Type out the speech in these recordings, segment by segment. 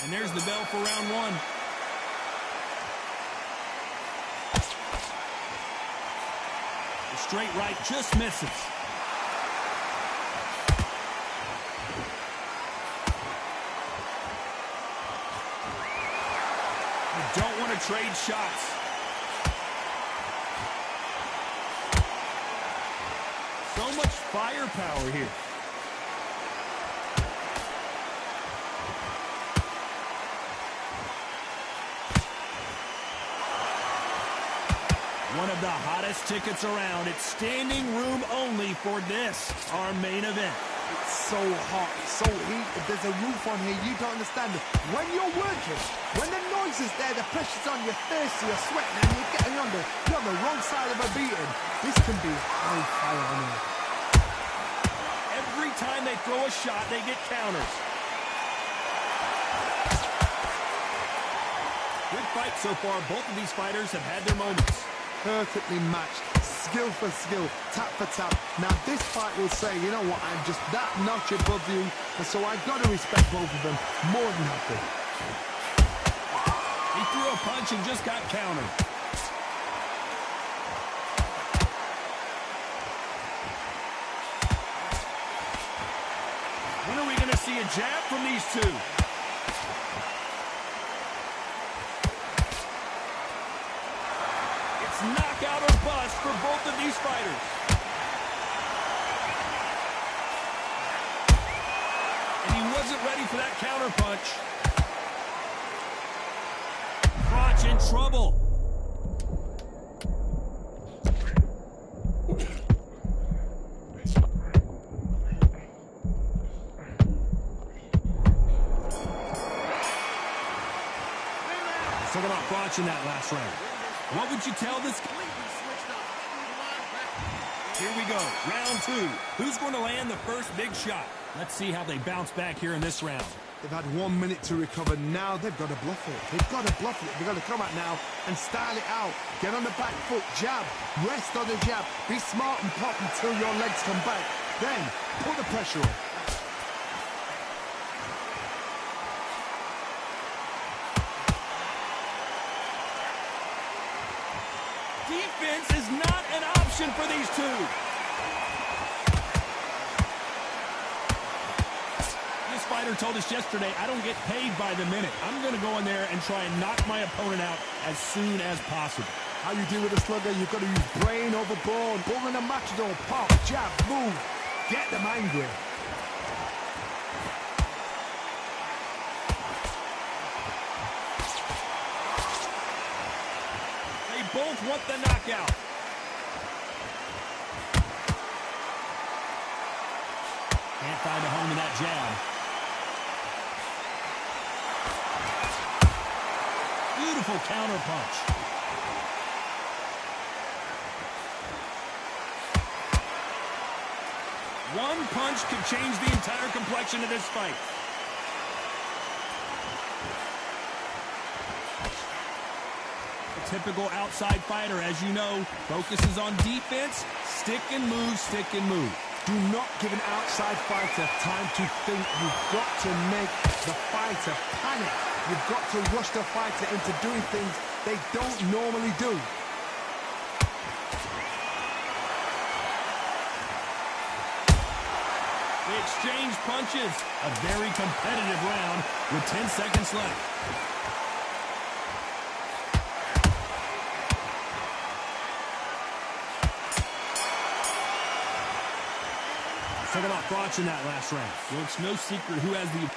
And there's the bell for round one. The straight right just misses. You don't want to trade shots. So much firepower here. One of the hottest tickets around. It's standing room only for this, our main event. It's so hot, it's so heat. If there's a roof on here, you don't understand it. When you're working, when the noise is there, the pressure's on, you're thirsty, you're sweating, and you're on the wrong side of a beating. This can be high fire on here. Every time they throw a shot, they get counters. Good fight so far. Both of these fighters have had their moments. Perfectly matched, skill for skill, tap for tap. Now this fight will say, you know what, I'm just that notch above you, and so I've got to respect both of them more than happy. He threw a punch and just got countered. When are we going to see a jab from these two? Knockout or bust for both of these fighters. And he wasn't ready for that counter punch. Crotch in trouble. Let's talk about Crotch in that last round. What would you tell this? Here we go, round two. Who's going to land the first big shot? Let's see how they bounce back here in this round. They've had 1 minute to recover. Now they've got to bluff it. They've got to bluff it. They've got to come out now and style it out. Get on the back foot, jab, rest on the jab. Be smart and pop until your legs come back. Then put the pressure on. Defense is not an option for these two. This fighter told us yesterday, I don't get paid by the minute. I'm going to go in there and try and knock my opponent out as soon as possible. How you deal with a slugger, you've got to use brain over ball. Bull in a matador, pop, jab, move. Get them angry. Both want the knockout. Can't find a home in that jab. Beautiful counter punch. One punch could change the entire complexion of this fight. Typical outside fighter, as you know, focuses on defense, stick and move, stick and move. Do not give an outside fighter time to think. You've got to make the fighter panic. You've got to rush the fighter into doing things they don't normally do. They exchange punches. A very competitive round with 10 seconds left. Talk about Crotch in that last round. Well, it's no secret who has the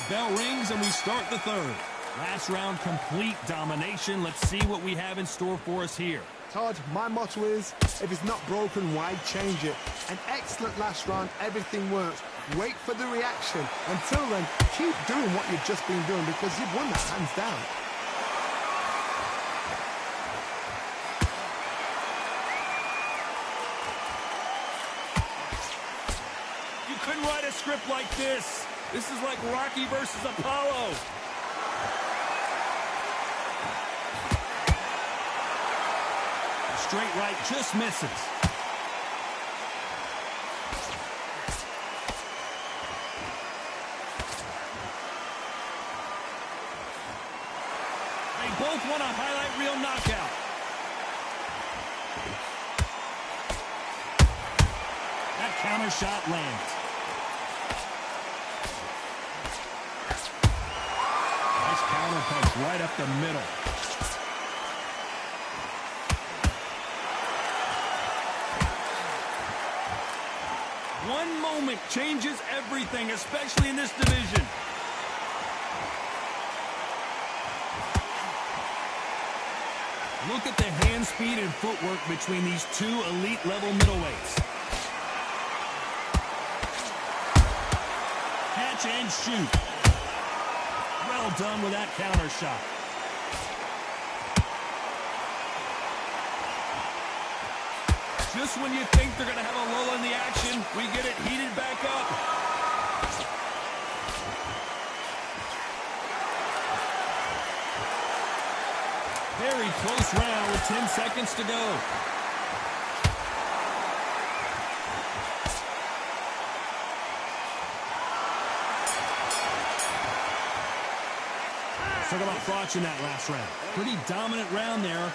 bell rings and we start the third. Last round, complete domination. Let's see what we have in store for us here. Todd, my motto is, if it's not broken, why change it? An excellent last round, everything works. Wait for the reaction. Until then, keep doing what you've just been doing because you've won that hands down. Couldn't write a script like this. This is like Rocky versus Apollo. Straight right just misses. both want a highlight reel knockout. That counter shot lands. Nice counter punch right up the middle. One moment changes everything, especially in this division. Look at the hand speed and footwork between these two elite-level middleweights. Catch and shoot. Well done with that counter shot. Just when you think they're going to have a lull in the action, we get it heated back up. Very close round with 10 seconds to go. Talk about watching that last round. Pretty dominant round there.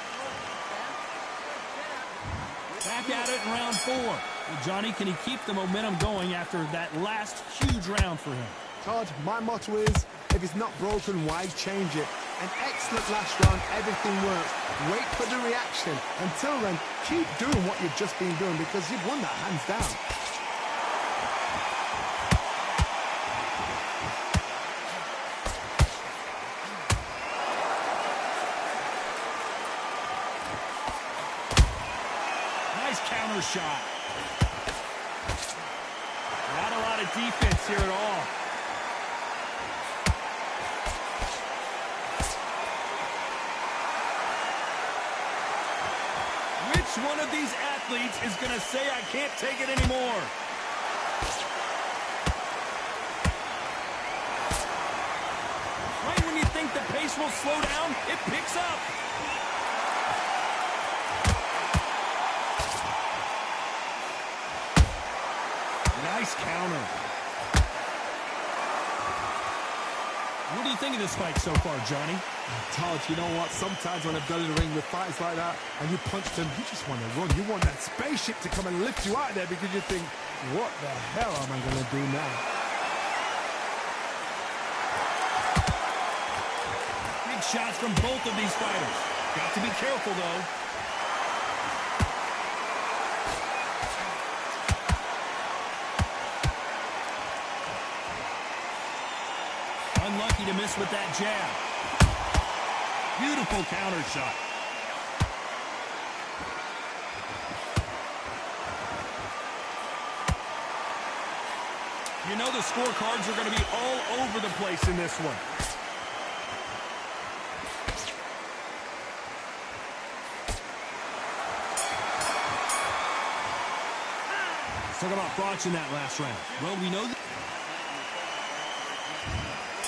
Back at it in round 4. Well, Johnny, can he keep the momentum going after that last huge round for him? Todd, my motto is, if it's not broken, why change it? An excellent last round, everything works. Wait for the reaction. Until then, keep doing what you've just been doing because you've won that hands down. Counter shot. Not a lot of defense here at all. Which one of these athletes is going to say, I can't take it anymore? Right when you think the pace will slow down, it picks up. Nice counter. What do you think of this fight so far, Johnny? Todd, you know what? Sometimes when I've done in the ring with fights like that and you punch them, you just want to run. You want that spaceship to come and lift you out of there because you think, what the hell am I going to do now? Big shots from both of these fighters. Got to be careful, though. Unlucky to miss with that jab. Beautiful counter shot. You know the scorecards are going to be all over the place in this one. Let's talk about thoughts in that last round. Well, we know that.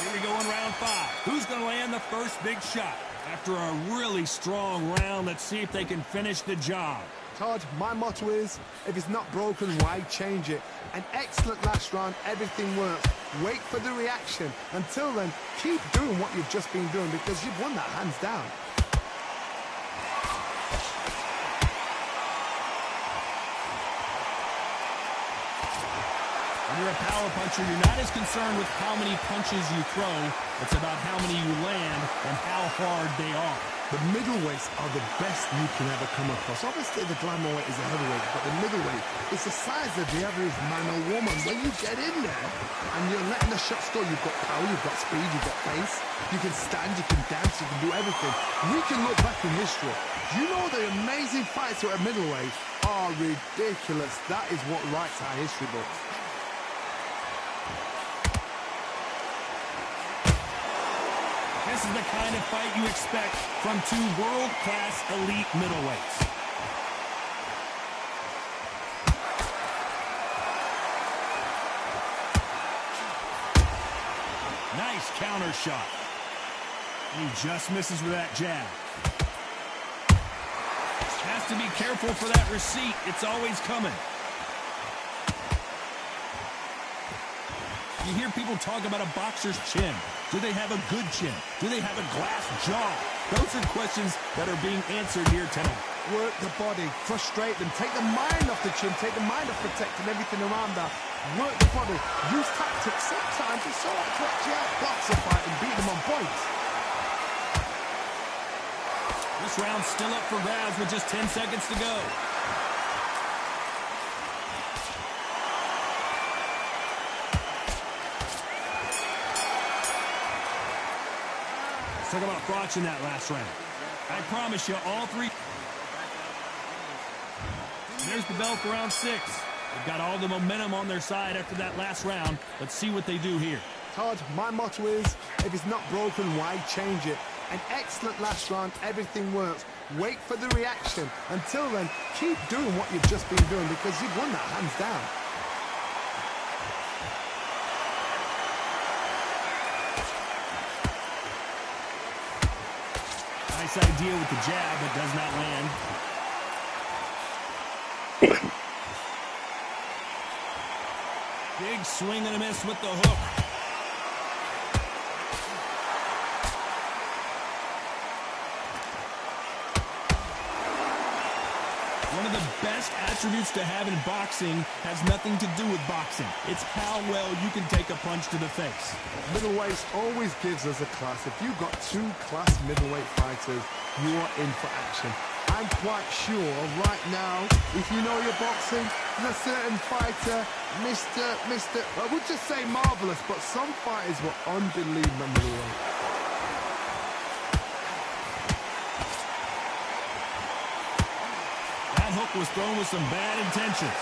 Here we go in round 5. Who's going to land the first big shot? After a really strong round, let's see if they can finish the job. Todd, my motto is, if it's not broken, why change it? An excellent last round, everything works. Wait for the reaction. Until then, keep doing what you've just been doing because you've won that hands down. When you're a power puncher, you're not as concerned with how many punches you throw. It's about how many you land and how hard they are. The middleweights are the best you can ever come across. Obviously, the glamour weight is a heavyweight, but the middleweight is the size of the average man or woman. When you get in there and you're letting the shots go, you've got power, you've got speed, you've got pace. You can stand, you can dance, you can do everything. We can look back in history. You know the amazing fights at middleweight are ridiculous. That is what writes our history books. This is the kind of fight you expect from two world-class elite middleweights. Nice counter shot. He just misses with that jab. Has to be careful for that receipt. It's always coming. You hear people talk about a boxer's chin. Do they have a good chin? Do they have a glass jaw? Those are questions that are being answered here tonight. Work the body, frustrate them, take the mind off the chin, take the mind off protecting everything around that. Work the body, use tactics. Sometimes it's all right to actually outbox a fight and beat them on points. This round's still up for grabs with just 10 seconds to go. Let's talk about watching that last round. I promise you, all three. There's the bell for round 6. They've got all the momentum on their side after that last round. Let's see what they do here. Todd, my motto is, if it's not broken, why change it? An excellent last round, everything works. Wait for the reaction. Until then, keep doing what you've just been doing because you've won that hands down. Nice idea with the jab, but does not land. Big swing and a miss with the hook. One of the best attributes to have in boxing has nothing to do with boxing. It's how well you can take a punch to the face. Middleweights always gives us a class. If you've got 2 class middleweight fighters, you are in for action. I'm quite sure right now, if you know your boxing, there's a certain fighter, Mr. I would just say marvelous, but some fighters were unbelievable middleweight. That hook was thrown with some bad intentions.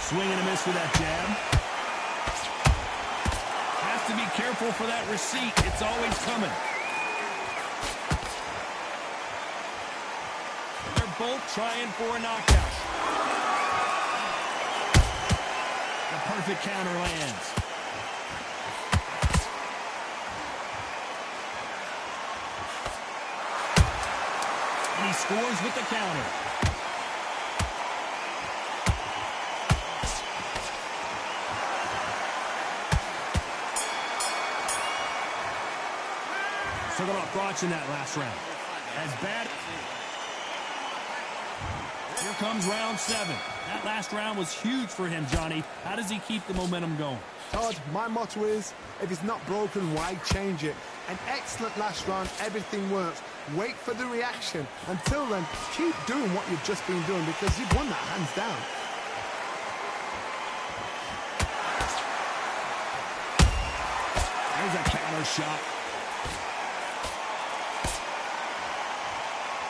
Swing and a miss with that jab. Has to be careful for that receipt. It's always coming. They're both trying for a knockout. The perfect counter lands. And he scores with the counter. Talk about watching that last round. As bad. Here comes round 7. That last round was huge for him, Johnny. How does he keep the momentum going? Todd, my motto is, if it's not broken, why change it? An excellent last round, everything works. Wait for the reaction. Until then, keep doing what you've just been doing because you've won that hands down. There's a counter shot.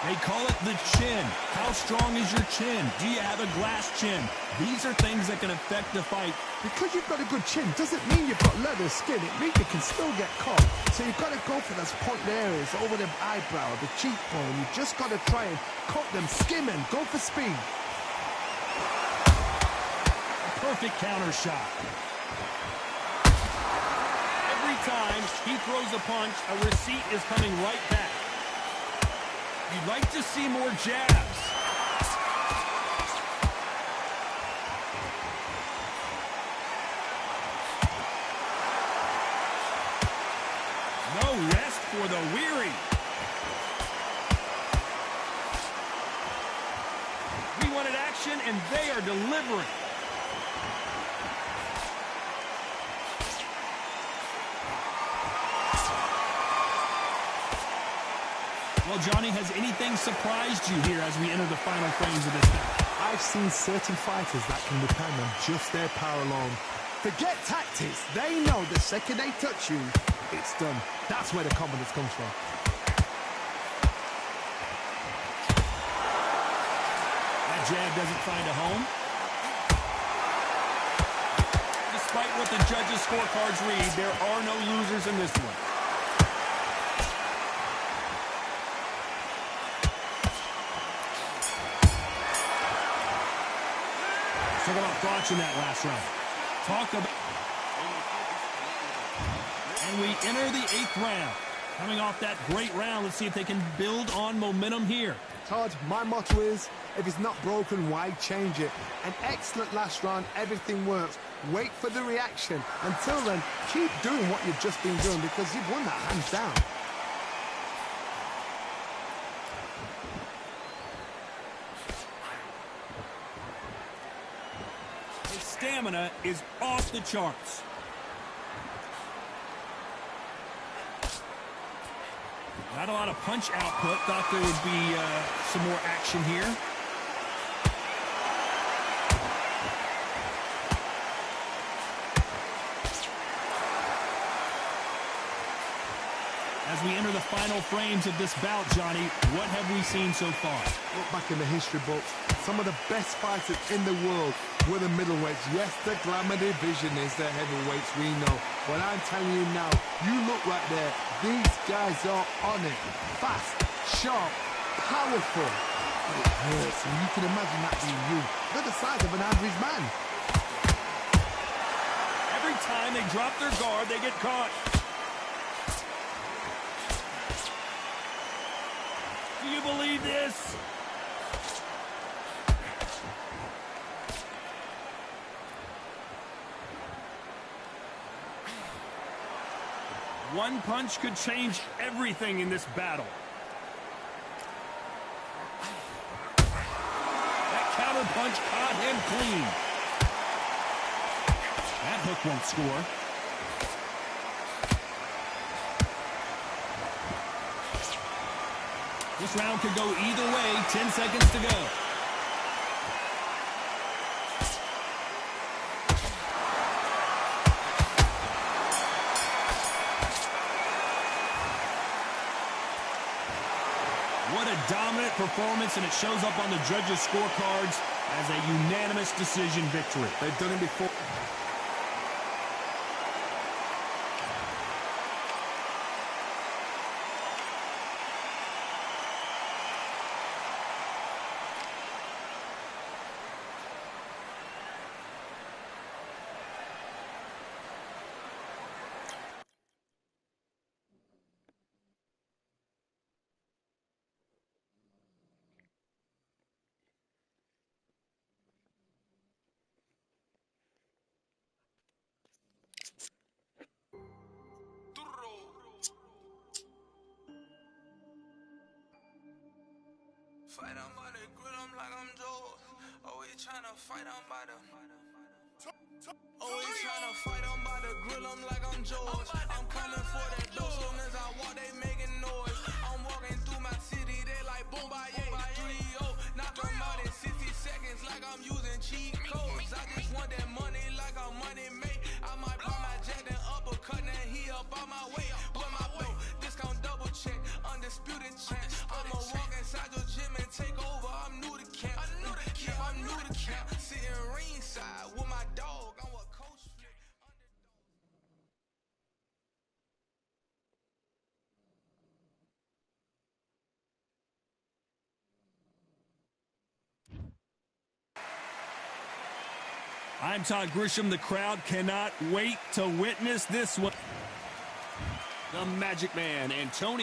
They call it the chin. How strong is your chin? Do you have a glass chin? These are things that can affect the fight. Because you've got a good chin doesn't mean you've got leather skin. It means you can still get caught. So you've got to go for those pointed areas over the eyebrow, the cheekbone. You've just got to try and cut them, skim and go for speed. A perfect counter shot. Every time he throws a punch, a receipt is coming right back. You'd like to see more jabs. No rest for the weary. We wanted action, and they are delivering. Well, Johnny, has anything surprised you here as we enter the final frames of this match? I've seen certain fighters that can depend on just their power alone. Forget tactics. They know the second they touch you, it's done. That's where the confidence comes from. That jab doesn't find a home. Despite what the judges' scorecards read, there are no losers in this one. Talk about watching that last round. Talk about... And we enter the 8th round. Coming off that great round, let's see if they can build on momentum here. Todd, my motto is, If it's not broken, why change it? An excellent last round, everything works. Wait for the reaction. Until then, keep doing what you've just been doing because you've won that hands down. His stamina is off the charts. Not a lot of punch output. Thought there would be some more action here. As we enter the final frames of this bout, Johnny, what have we seen so far? Look back in the history books. Some of the best fighters in the world were the middleweights. Yes, the glamour division is the heavyweights, we know. But I'm telling you now, you look right there. These guys are on it. Fast, sharp, powerful. But it hurts, and you can imagine that being you. They're the size of an average man. Every time they drop their guard, they get caught. Do you believe this? One punch could change everything in this battle. That counter punch caught him clean. That hook won't score. This round could go either way. 10 seconds to go. What a dominant performance, and it shows up on the judges' scorecards as a unanimous decision victory. They've done it before. Fight on by the grill, I'm like I'm Joe. Always tryna fight on by the. Always tryna fight on by the grill, I'm like I'm George. I'm coming for that dough, soon as I walk, they making noise. I'm walking through my city, they like boom by 3-0. Knock them out in 60 seconds, like I'm using cheat codes. I just want that money, like I'm money made. I might pop my jack and uppercut, and he up on my way. With my belt, discount double check, undisputed champ. I'ma walk inside your gym and take over. I'm new to camp. Yeah, I'm new to camp. Sitting ringside with my dog. I'm what coach flick. I'm Todd Grisham. The crowd cannot wait to witness this one. The Magic Man, Antonio.